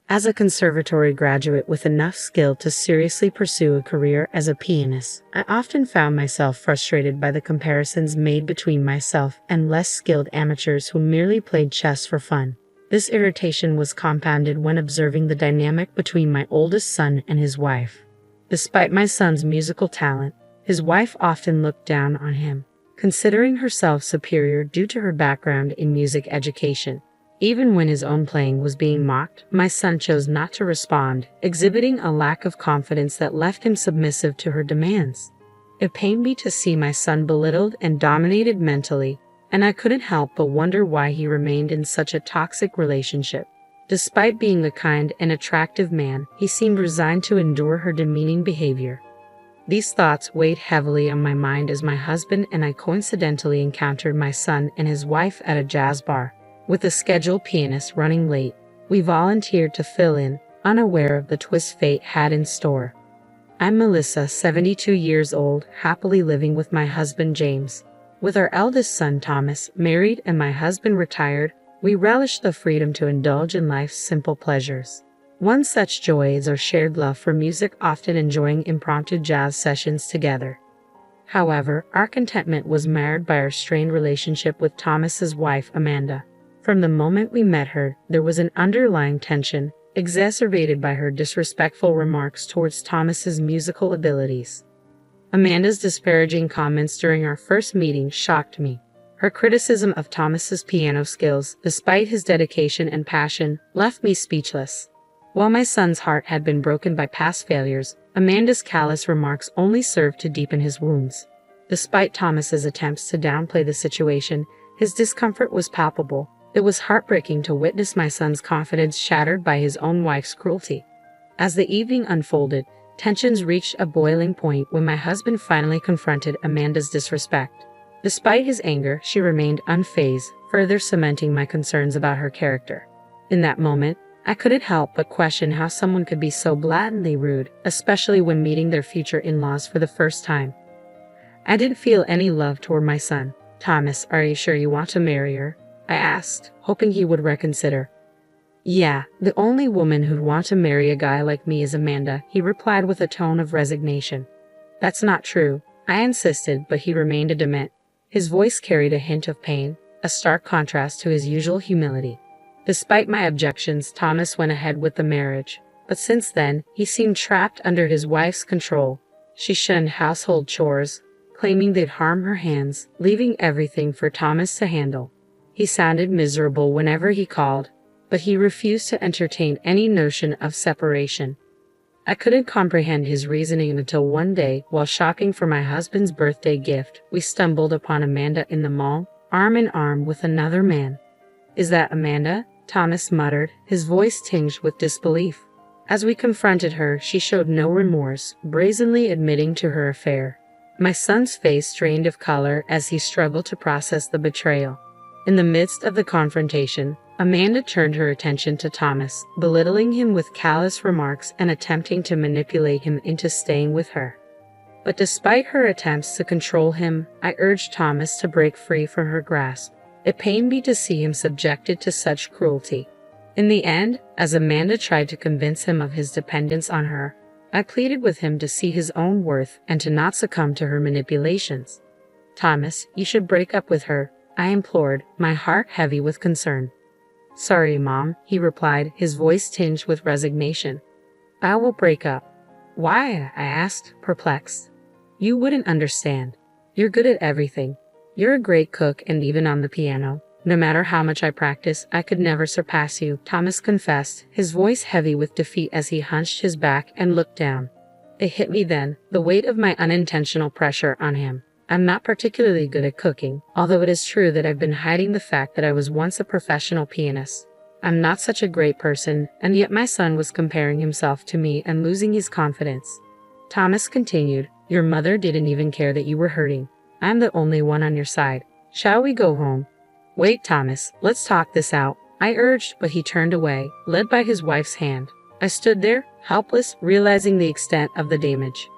As a conservatory graduate with enough skill to seriously pursue a career as a pianist, I often found myself frustrated by the comparisons made between myself and less skilled amateurs who merely played chess for fun. This irritation was compounded when observing the dynamic between my oldest son and his wife. Despite my son's musical talent, his wife often looked down on him, considering herself superior due to her background in music education. Even when his own playing was being mocked, my son chose not to respond, exhibiting a lack of confidence that left him submissive to her demands. It pained me to see my son belittled and dominated mentally, and I couldn't help but wonder why he remained in such a toxic relationship. Despite being a kind and attractive man, he seemed resigned to endure her demeaning behavior. These thoughts weighed heavily on my mind as my husband and I coincidentally encountered my son and his wife at a jazz bar. With the scheduled pianist running late, we volunteered to fill in, unaware of the twist fate had in store. I'm Melissa, 72 years old, happily living with my husband James. With our eldest son Thomas, married, and my husband retired, we relish the freedom to indulge in life's simple pleasures. One such joy is our shared love for music, often enjoying impromptu jazz sessions together. However, our contentment was marred by our strained relationship with Thomas's wife Amanda. From the moment we met her, there was an underlying tension, exacerbated by her disrespectful remarks towards Thomas's musical abilities. Amanda's disparaging comments during our first meeting shocked me. Her criticism of Thomas's piano skills, despite his dedication and passion, left me speechless. While my son's heart had been broken by past failures, Amanda's callous remarks only served to deepen his wounds. Despite Thomas's attempts to downplay the situation, his discomfort was palpable. It was heartbreaking to witness my son's confidence shattered by his own wife's cruelty. As the evening unfolded, tensions reached a boiling point when my husband finally confronted Amanda's disrespect. Despite his anger, she remained unfazed, further cementing my concerns about her character. In that moment, I couldn't help but question how someone could be so blatantly rude, especially when meeting their future in-laws for the first time. I didn't feel any love toward my son. "Thomas, are you sure you want to marry her?" I asked, hoping he would reconsider. "Yeah, the only woman who'd want to marry a guy like me is Amanda," he replied with a tone of resignation. "That's not true," I insisted, but he remained adamant. His voice carried a hint of pain, a stark contrast to his usual humility. Despite my objections, Thomas went ahead with the marriage. But since then, he seemed trapped under his wife's control. She shunned household chores, claiming they'd harm her hands, leaving everything for Thomas to handle. He sounded miserable whenever he called, but he refused to entertain any notion of separation. I couldn't comprehend his reasoning until one day, while shopping for my husband's birthday gift, we stumbled upon Amanda in the mall, arm in arm with another man. "Is that Amanda?" Thomas muttered, his voice tinged with disbelief. As we confronted her, she showed no remorse, brazenly admitting to her affair. My son's face drained of color as he struggled to process the betrayal. In the midst of the confrontation, Amanda turned her attention to Thomas, belittling him with callous remarks and attempting to manipulate him into staying with her. But despite her attempts to control him, I urged Thomas to break free from her grasp. It pained me to see him subjected to such cruelty. In the end, as Amanda tried to convince him of his dependence on her, I pleaded with him to see his own worth and to not succumb to her manipulations. "Thomas, you should break up with her," I implored, my heart heavy with concern. "Sorry, Mom," he replied, his voice tinged with resignation. "I will break up." "Why?" I asked, perplexed. "You wouldn't understand. You're good at everything. You're a great cook and even on the piano. No matter how much I practice, I could never surpass you," Thomas confessed, his voice heavy with defeat as he hunched his back and looked down. It hit me then, the weight of my unintentional pressure on him. I'm not particularly good at cooking, although it is true that I've been hiding the fact that I was once a professional pianist. I'm not such a great person, and yet my son was comparing himself to me and losing his confidence. Thomas continued, "Your mother didn't even care that you were hurting. I'm the only one on your side. Shall we go home?" "Wait, Thomas, let's talk this out," I urged, but he turned away, led by his wife's hand. I stood there, helpless, realizing the extent of the damage.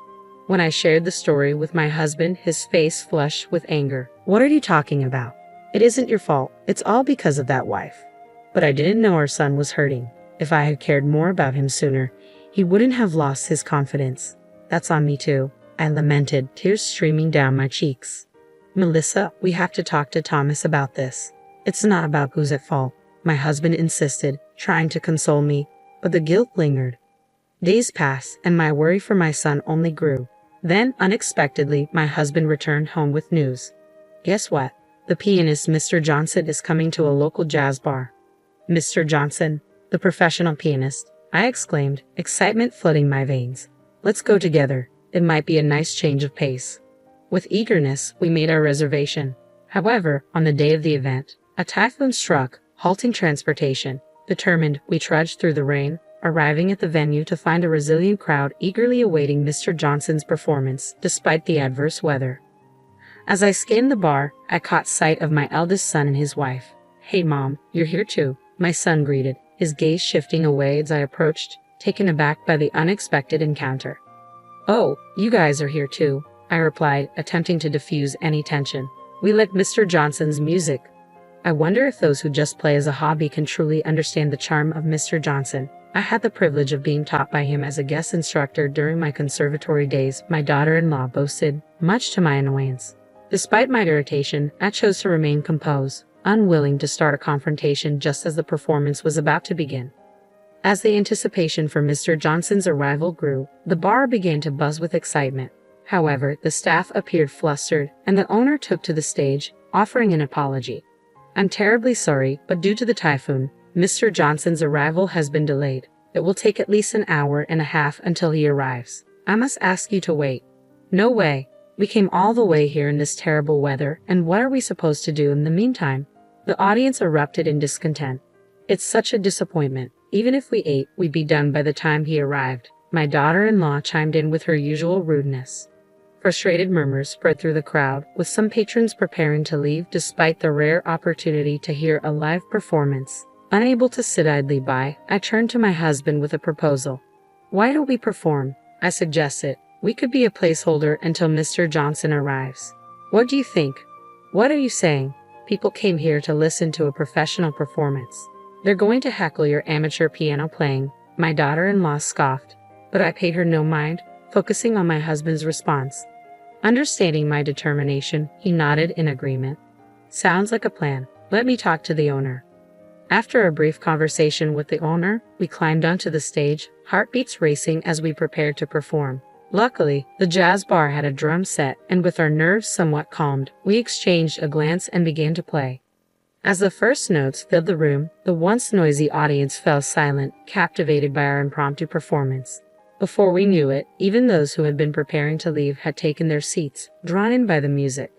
When I shared the story with my husband, his face flushed with anger. "What are you talking about? It isn't your fault. It's all because of that wife." But I didn't know our son was hurting. If I had cared more about him sooner, he wouldn't have lost his confidence. That's on me too, I lamented, tears streaming down my cheeks. Melissa, we have to talk to Thomas about this. It's not about who's at fault, my husband insisted, trying to console me, but the guilt lingered. Days passed, and my worry for my son only grew. Then, unexpectedly, my husband returned home with news. Guess what? The pianist Mr. Johnson is coming to a local jazz bar. Mr. Johnson, the professional pianist, I exclaimed, excitement flooding my veins. Let's go together. It might be a nice change of pace. With eagerness, we made our reservation. However, on the day of the event, a typhoon struck, halting transportation. Determined, we trudged through the rain, arriving at the venue to find a resilient crowd eagerly awaiting Mr. Johnson's performance, despite the adverse weather. As I scanned the bar, I caught sight of my eldest son and his wife. Hey Mom, you're here too, my son greeted, his gaze shifting away as I approached, taken aback by the unexpected encounter. Oh, you guys are here too, I replied, attempting to diffuse any tension. We like Mr. Johnson's music. I wonder if those who just play as a hobby can truly understand the charm of Mr. Johnson. I had the privilege of being taught by him as a guest instructor during my conservatory days, my daughter-in-law boasted, much to my annoyance. Despite my irritation, I chose to remain composed, unwilling to start a confrontation just as the performance was about to begin. As the anticipation for Mr. Johnson's arrival grew, the bar began to buzz with excitement. However, the staff appeared flustered, and the owner took to the stage, offering an apology. I'm terribly sorry, but due to the typhoon, Mr. Johnson's arrival has been delayed. It will take at least an hour and a half until he arrives. I must ask you to wait. No way. We came all the way here in this terrible weather, and what are we supposed to do in the meantime? The audience erupted in discontent. It's such a disappointment. Even if we ate, we'd be done by the time he arrived. My daughter-in-law chimed in with her usual rudeness. Frustrated murmurs spread through the crowd, with some patrons preparing to leave despite the rare opportunity to hear a live performance. Unable to sit idly by, I turned to my husband with a proposal. Why don't we perform? I suggested. We could be a placeholder until Mr. Johnson arrives. What do you think? What are you saying? People came here to listen to a professional performance. They're going to heckle your amateur piano playing, my daughter-in-law scoffed, but I paid her no mind, focusing on my husband's response. Understanding my determination, he nodded in agreement. Sounds like a plan. Let me talk to the owner. After a brief conversation with the owner, we climbed onto the stage, heartbeats racing as we prepared to perform. Luckily, the jazz bar had a drum set, and with our nerves somewhat calmed, we exchanged a glance and began to play. As the first notes filled the room, the once noisy audience fell silent, captivated by our impromptu performance. Before we knew it, even those who had been preparing to leave had taken their seats, drawn in by the music.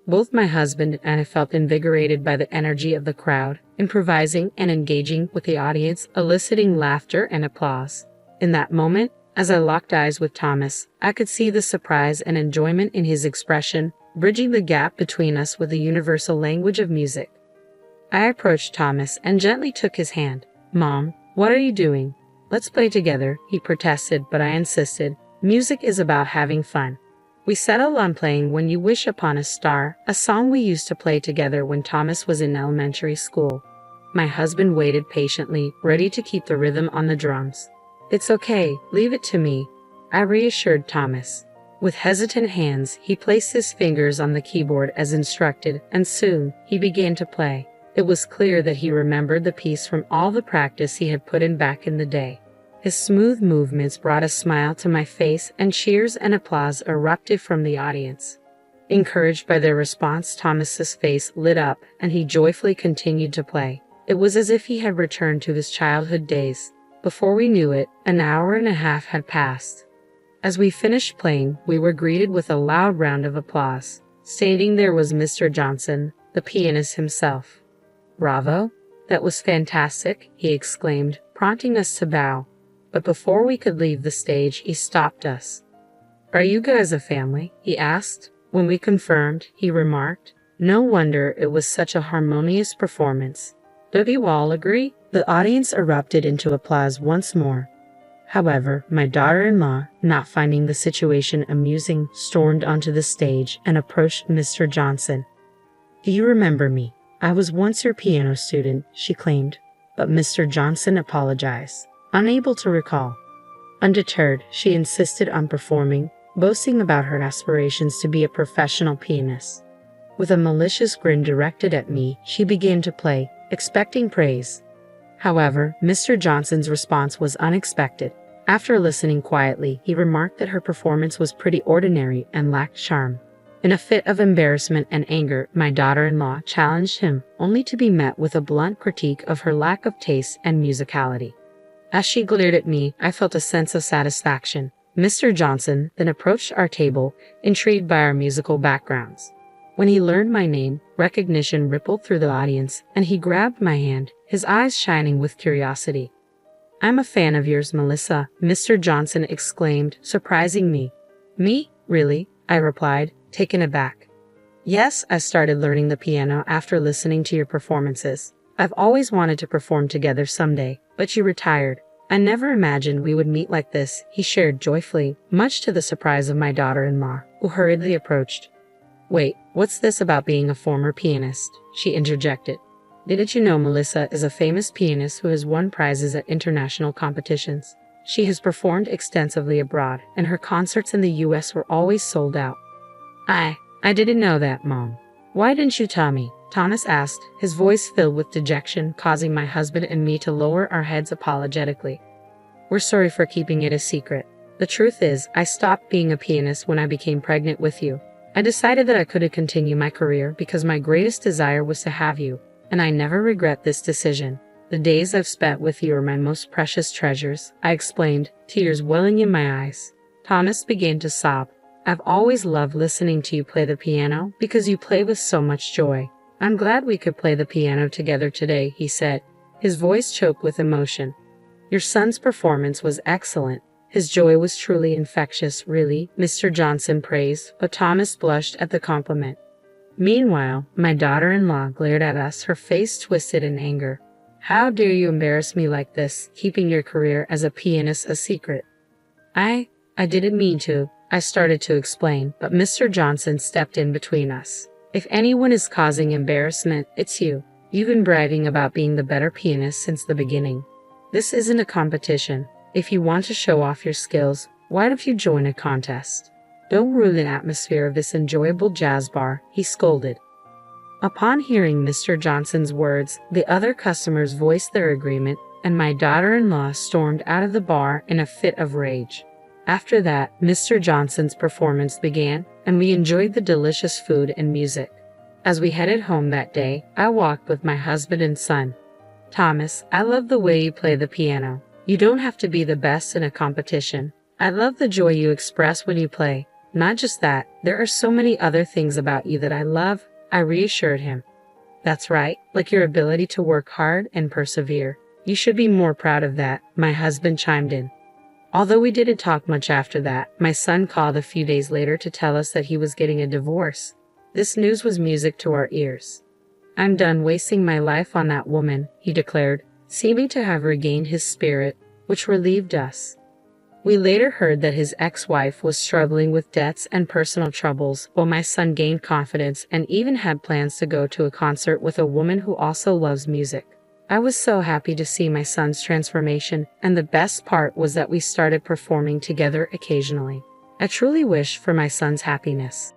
Both my husband and I felt invigorated by the energy of the crowd, improvising and engaging with the audience, eliciting laughter and applause. In that moment, as I locked eyes with Thomas, I could see the surprise and enjoyment in his expression, bridging the gap between us with the universal language of music. I approached Thomas and gently took his hand. Mom, what are you doing? Let's play together, he protested, but I insisted. Music is about having fun. We settled on playing When You Wish Upon a Star, a song we used to play together when Thomas was in elementary school. My husband waited patiently, ready to keep the rhythm on the drums. It's okay, leave it to me, I reassured Thomas. With hesitant hands, he placed his fingers on the keyboard as instructed, and soon, he began to play. It was clear that he remembered the piece from all the practice he had put in back in the day. His smooth movements brought a smile to my face, and cheers and applause erupted from the audience. Encouraged by their response, Thomas's face lit up, and he joyfully continued to play. It was as if he had returned to his childhood days. Before we knew it, an hour and a half had passed. As we finished playing, we were greeted with a loud round of applause. Standing there was Mr. Johnson, the pianist himself. Bravo! That was fantastic, he exclaimed, prompting us to bow. But before we could leave the stage, he stopped us. Are you guys a family? He asked. When we confirmed, he remarked, no wonder it was such a harmonious performance. Don't you all agree? The audience erupted into applause once more. However, my daughter-in-law, not finding the situation amusing, stormed onto the stage and approached Mr. Johnson. Do you remember me? I was once your piano student, she claimed. but Mr. Johnson apologized, unable to recall. Undeterred, she insisted on performing, boasting about her aspirations to be a professional pianist. With a malicious grin directed at me, she began to play, expecting praise. However, Mr. Johnson's response was unexpected. After listening quietly, he remarked that her performance was pretty ordinary and lacked charm. In a fit of embarrassment and anger, my daughter-in-law challenged him, only to be met with a blunt critique of her lack of taste and musicality. As she glared at me, I felt a sense of satisfaction. Mr. Johnson then approached our table, intrigued by our musical backgrounds. When he learned my name, recognition rippled through the audience, and he grabbed my hand, his eyes shining with curiosity. "I'm a fan of yours, Melissa," Mr. Johnson exclaimed, surprising me. "Me? Really?" I replied, taken aback. "Yes, I started learning the piano after listening to your performances. I've always wanted to perform together someday, but you retired. I never imagined we would meet like this," he shared joyfully, much to the surprise of my daughter-in-law, who hurriedly approached. "Wait, what's this about being a former pianist?" she interjected. "Didn't you know Melissa is a famous pianist who has won prizes at international competitions? She has performed extensively abroad, and her concerts in the US were always sold out." I didn't know that, Mom. "Why didn't you tell me?" Thomas asked, his voice filled with dejection, causing my husband and me to lower our heads apologetically. "We're sorry for keeping it a secret. The truth is, I stopped being a pianist when I became pregnant with you. I decided that I couldn't continue my career because my greatest desire was to have you, and I never regret this decision. The days I've spent with you are my most precious treasures," I explained, tears welling in my eyes. Thomas began to sob. "I've always loved listening to you play the piano because you play with so much joy. I'm glad we could play the piano together today," he said, his voice choked with emotion. "Your son's performance was excellent. His joy was truly infectious, really," Mr. Johnson praised, but Thomas blushed at the compliment. Meanwhile, my daughter-in-law glared at us, her face twisted in anger. "How dare you embarrass me like this, keeping your career as a pianist a secret?" I didn't mean to," I started to explain, but Mr. Johnson stepped in between us. "If anyone is causing embarrassment, it's you. You've been bragging about being the better pianist since the beginning. This isn't a competition. If you want to show off your skills, why don't you join a contest? Don't ruin the atmosphere of this enjoyable jazz bar," he scolded. Upon hearing Mr. Johnson's words, the other customers voiced their agreement, and my daughter-in-law stormed out of the bar in a fit of rage. After that, Mr. Johnson's performance began, and we enjoyed the delicious food and music. As we headed home that day, I walked with my husband and son. "Thomas, I love the way you play the piano. You don't have to be the best in a competition. I love the joy you express when you play. Not just that, there are so many other things about you that I love," I reassured him. "That's right, like your ability to work hard and persevere. You should be more proud of that," my husband chimed in. Although we didn't talk much after that, my son called a few days later to tell us that he was getting a divorce. This news was music to our ears. "I'm done wasting my life on that woman," he declared, seeming to have regained his spirit, which relieved us. We later heard that his ex-wife was struggling with debts and personal troubles, while my son gained confidence and even had plans to go to a concert with a woman who also loves music. I was so happy to see my son's transformation, and the best part was that we started performing together occasionally. I truly wish for my son's happiness.